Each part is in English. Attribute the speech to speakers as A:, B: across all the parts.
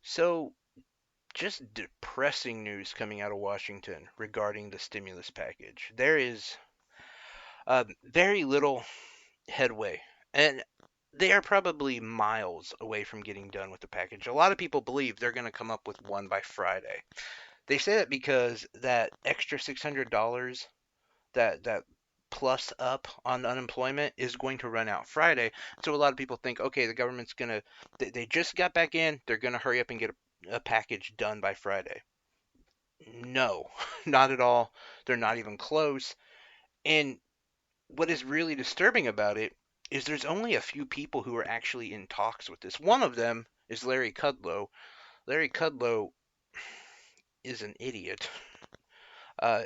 A: So, just depressing news coming out of Washington regarding the stimulus package. There is very little headway, and they are probably miles away from getting done with the package. A lot of people believe they're going to come up with one by Friday. They say that because that extra $600 that plus up on unemployment is going to run out Friday. So a lot of people think, okay, the government's going to, they just got back in, they're going to hurry up and get a package done by Friday. No, not at all. They're not even close. And what is really disturbing about it is there's only a few people who are actually in talks with this. One of them is Larry Kudlow. Larry Kudlow is an idiot.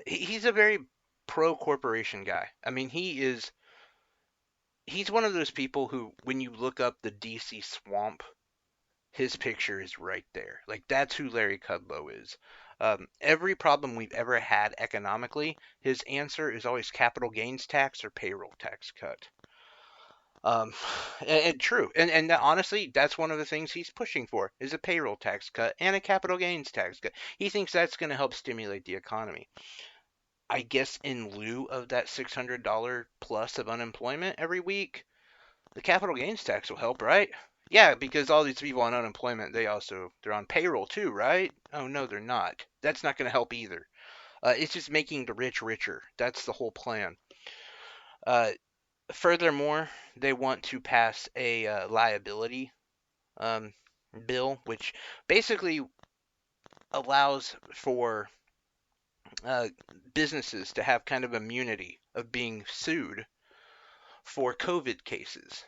A: He's a very pro corporation guy. I mean, he's one of those people who, when you look up the DC swamp, his picture is right there. Like, that's who Larry Kudlow is. Every problem we've ever had economically, his answer is always capital gains tax or payroll tax cut. Um, and true, and that, honestly, that's one of the things he's pushing for is a payroll tax cut and a capital gains tax cut. He thinks that's going to help stimulate the economy. I guess in lieu of that $600 plus of unemployment every week, the capital gains tax will help, right? Yeah, because all these people on unemployment, they're on payroll too, right? Oh no, they're not. That's not going to help either. It's just making the rich richer. That's the whole plan. Uh, Furthermore, they want to pass a liability um, bill, which basically allows for uh, businesses to have kind of immunity of being sued for COVID cases.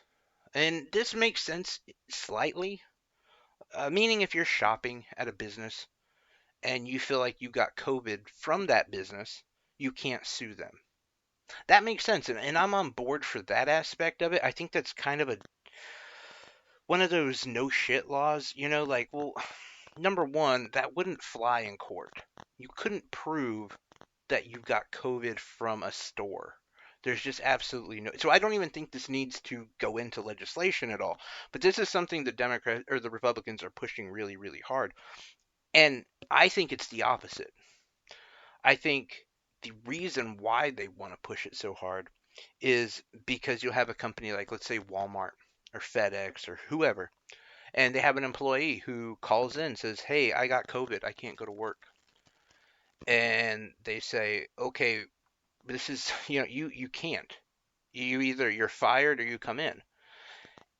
A: And this makes sense slightly, meaning if you're shopping at a business and you feel like you got COVID from that business, you can't sue them. That makes sense, and I'm on board for that aspect of it. I think that's kind of a one of those no shit laws, like, well, number one, that wouldn't fly in court. You couldn't prove that you got COVID from a store. There's just absolutely no. So I don't even think this needs to go into legislation at all. But this is something the Democrats or the Republicans are pushing really, really hard. And I think it's the opposite. I think the reason why they want to push it so hard is because you'll have a company like, let's say, Walmart or FedEx or whoever, and they have an employee who calls in and says, "Hey, I got COVID. I can't go to work." And they say, "Okay, this is, you can't. You're fired or you come in."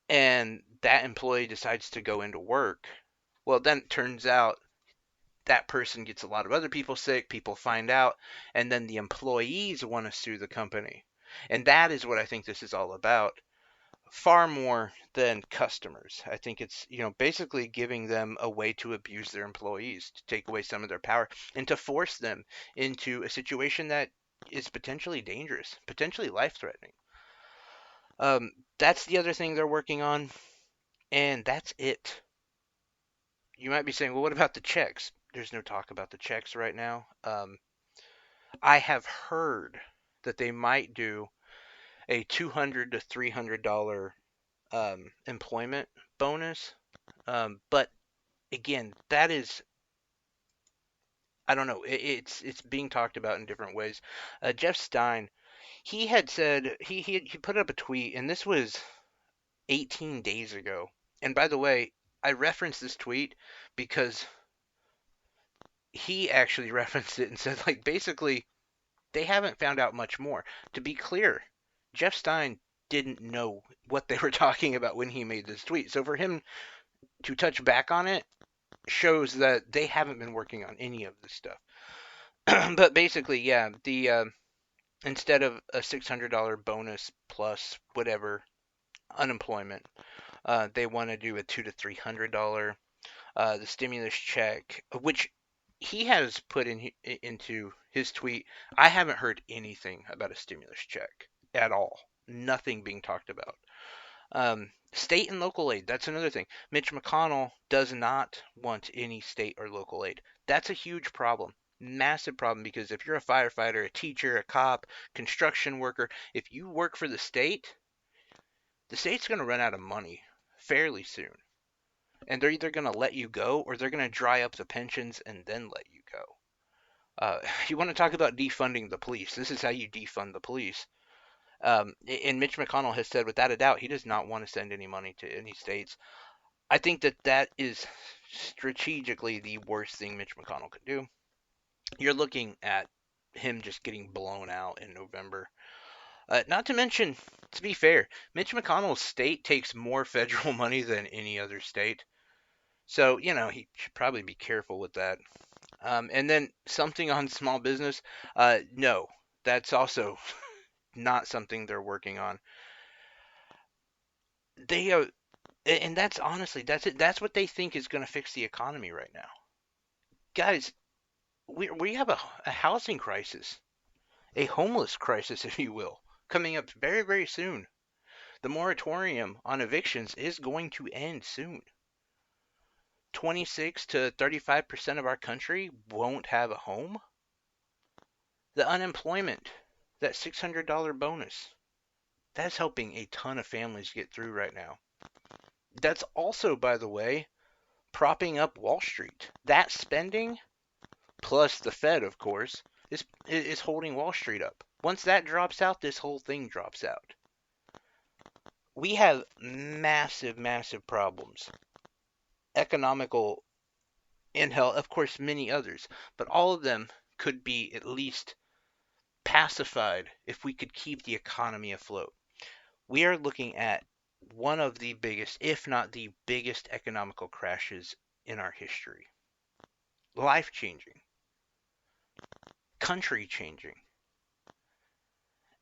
A: And that employee decides to go into work. Well, then it turns out that person gets a lot of other people sick, people find out, and then the employees want to sue the company. And that is what I think this is all about, far more than customers. I think it's, basically giving them a way to abuse their employees, to take away some of their power, and to force them into a situation that is potentially dangerous, potentially life threatening. That's the other thing they're working on, and that's it. You might be saying, well, what about the checks? There's no talk about the checks right now. I have heard that they might do a $200 to $300 employment bonus. But again, that is, I don't know. It's being talked about in different ways. Jeff Stein, he had said he put up a tweet, and this was 18 days ago. And by the way, I referenced this tweet because he actually referenced it and said, like, basically they haven't found out much more. To be clear, Jeff Stein didn't know what they were talking about when he made this tweet. So for him to touch back on it shows that they haven't been working on any of this stuff. But basically, yeah, the instead of a $600 bonus plus whatever unemployment, they want to do a $200 to $300 the stimulus check, which he has put into his tweet. I haven't heard anything about a stimulus check at all. Nothing being talked about. State and local aid, that's another thing. Mitch McConnell does not want any state or local aid. That's a huge problem. Massive problem, because if you're a firefighter, a teacher, a cop, construction worker, if you work for the state's going to run out of money fairly soon. and they're either going to let you go or they're going to dry up the pensions and then let you go. You want to talk about defunding the police? This is how you defund the police. And Mitch McConnell has said without a doubt he does not want to send any money to any states. I think that that is strategically the worst thing Mitch McConnell could do. You're looking at him just getting blown out in November. Not to mention, to be fair, Mitch McConnell's state takes more federal money than any other state. So, he should probably be careful with that. And then something on small business. No, that's also not something they're working on. They and that's honestly, that's it. That's what they think is going to fix the economy right now. Guys, we have a housing crisis, a homeless crisis, if you will, coming up very, very soon. The moratorium on evictions is going to end soon. 26 to 35% of our country won't have a home. The unemployment, that $600 bonus, that's helping a ton of families get through right now. That's also, by the way, propping up Wall Street. That spending, plus the Fed, of course, is holding Wall Street up. Once that drops out, this whole thing drops out. We have massive, massive problems. Economical and health, of course, many others, but all of them could be at least pacified if we could keep the economy afloat. We are looking at one of the biggest, if not the biggest, economical crashes in our history. Life changing, country changing.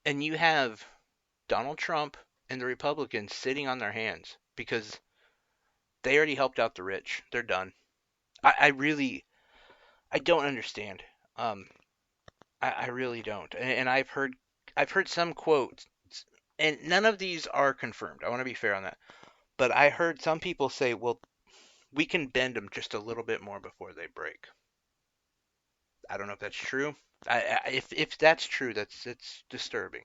A: And you have Donald Trump and the Republicans sitting on their hands because they already helped out the rich. They're done. I really, I don't understand. Um, I really don't. And I've heard some quotes, and none of these are confirmed. I want to be fair on that. But I heard some people say, well, we can bend them just a little bit more before they break. I don't know if that's true. If that's true, it's disturbing.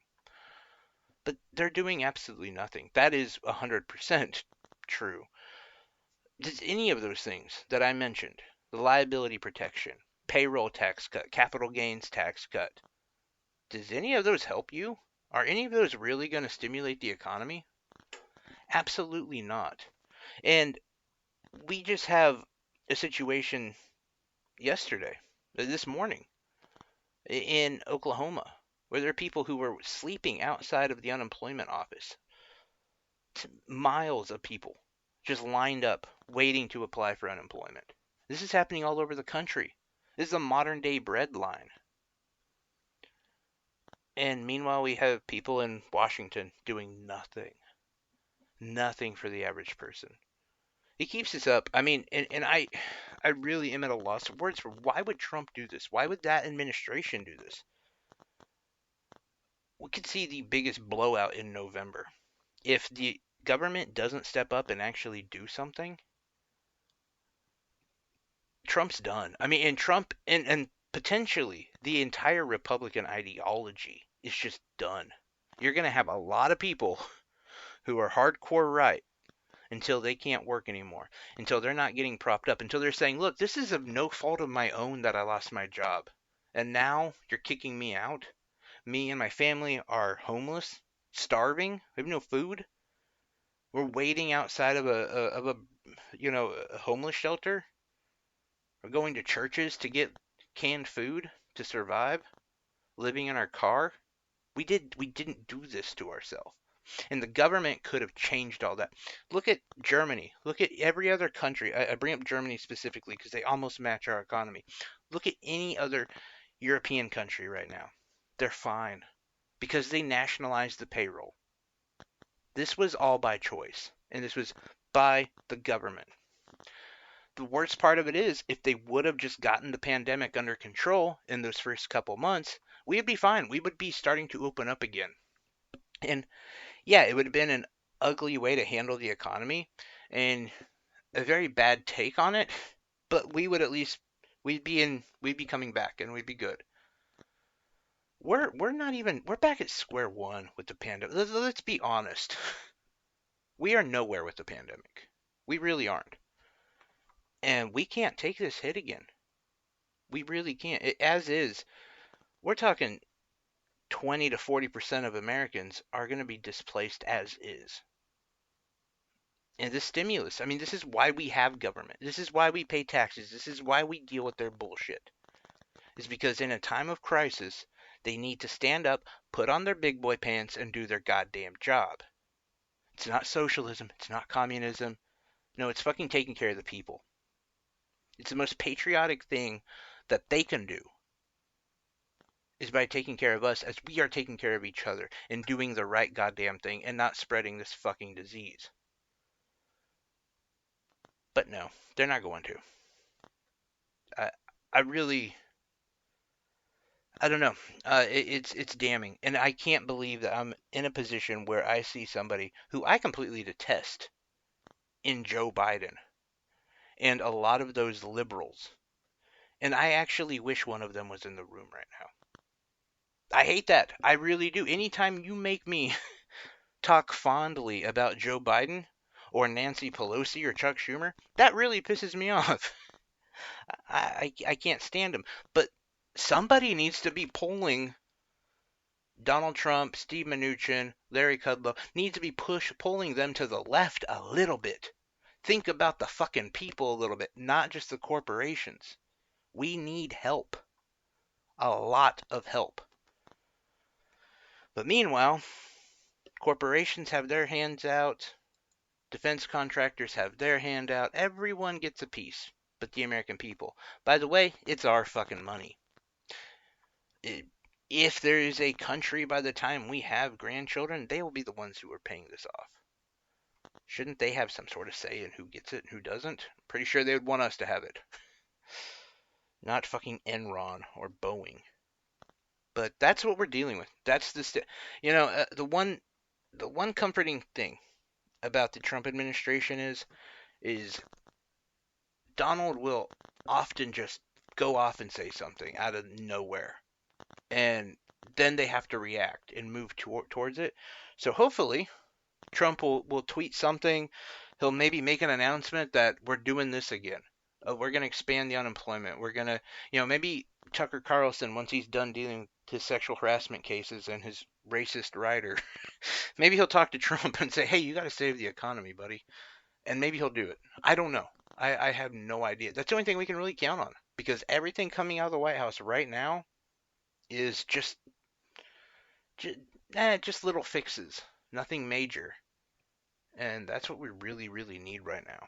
A: But they're doing absolutely nothing. That is 100% true. Does any of those things that I mentioned, the liability protection, payroll tax cut, capital gains tax cut, does any of those help you? Are any of those really going to stimulate the economy? Absolutely not. And we just have a situation yesterday, this morning, in Oklahoma, where there are people who were sleeping outside of the unemployment office. Miles of people just lined up waiting to apply for unemployment. This is happening all over the country. This is a modern day bread line. And meanwhile, we have people in Washington doing nothing. Nothing for the average person. It keeps this up. I mean, and I really am at a loss of words for why would Trump do this? Why would that administration do this? We could see the biggest blowout in November. If the government doesn't step up and actually do something, Trump's done. I mean, and Trump and potentially the entire Republican ideology is just done. You're going to have a lot of people who are hardcore right until they can't work anymore, until they're not getting propped up, until they're saying, look, this is of no fault of my own that I lost my job. And now you're kicking me out. Me and my family are homeless, starving, we have no food. We're waiting outside of a homeless shelter. We're going to churches to get canned food to survive, living in our car. We didn't do this to ourselves. And the government could have changed all that. Look at Germany. Look at every other country. I bring up Germany specifically because they almost match our economy. Look at any other European country right now. They're fine because they nationalized the payroll. This was all by choice, and this was by the government. The worst part of it is, if they would have just gotten the pandemic under control in those first couple months, we would be fine. We would be starting to open up again. And yeah, it would have been an ugly way to handle the economy and a very bad take on it, but we would at least we'd be coming back and we'd be good. We're not even we're back at square one with the pandemic. Let's be honest. We are nowhere with the pandemic. We really aren't. And we can't take this hit again. We really can't. As is, we're talking 20 to 40% of Americans are going to be displaced as is. And this stimulus, I mean, this is why we have government. This is why we pay taxes. This is why we deal with their bullshit. Is because in a time of crisis, they need to stand up, put on their big boy pants, and do their goddamn job. It's not socialism. It's not communism. No, it's fucking taking care of the people. It's the most patriotic thing that they can do is by taking care of us as we are taking care of each other and doing the right goddamn thing and not spreading this fucking disease. But no, they're not going to. I, I really, I don't know. It's damning, and I can't believe that I'm in a position where I see somebody who I completely detest in Joe Biden and a lot of those liberals, and I actually wish one of them was in the room right now. I hate that. I really do. Anytime you make me talk fondly about Joe Biden or Nancy Pelosi or Chuck Schumer, that really pisses me off. I can't stand them. But somebody needs to be polling Donald Trump, Steve Mnuchin, Larry Kudlow, needs to be pulling them to the left a little bit. Think about the fucking people a little bit, not just the corporations. We need help. A lot of help. But meanwhile, corporations have their hands out. Defense contractors have their hand out. Everyone gets a piece, but the American people. By the way, it's our fucking money. If there is a country by the time we have grandchildren, they will be the ones who are paying this off. Shouldn't they have some sort of say in who gets it and who doesn't? Pretty sure they would want us to have it. Not fucking Enron or Boeing. But that's what we're dealing with. That's the one comforting thing about the Trump administration is Donald will often just go off and say something out of nowhere. And then they have to react and move towards it. So hopefully Trump will tweet something. He'll maybe make an announcement that we're doing this again. We're going to expand the unemployment. We're going to, maybe Tucker Carlson, once he's done dealing with his sexual harassment cases and his racist writer, maybe he'll talk to Trump and say, hey, you got to save the economy, buddy. And maybe he'll do it. I don't know. I have no idea. That's the only thing we can really count on because everything coming out of the White House right now is just, just little fixes, nothing major. And that's what we really, really need right now.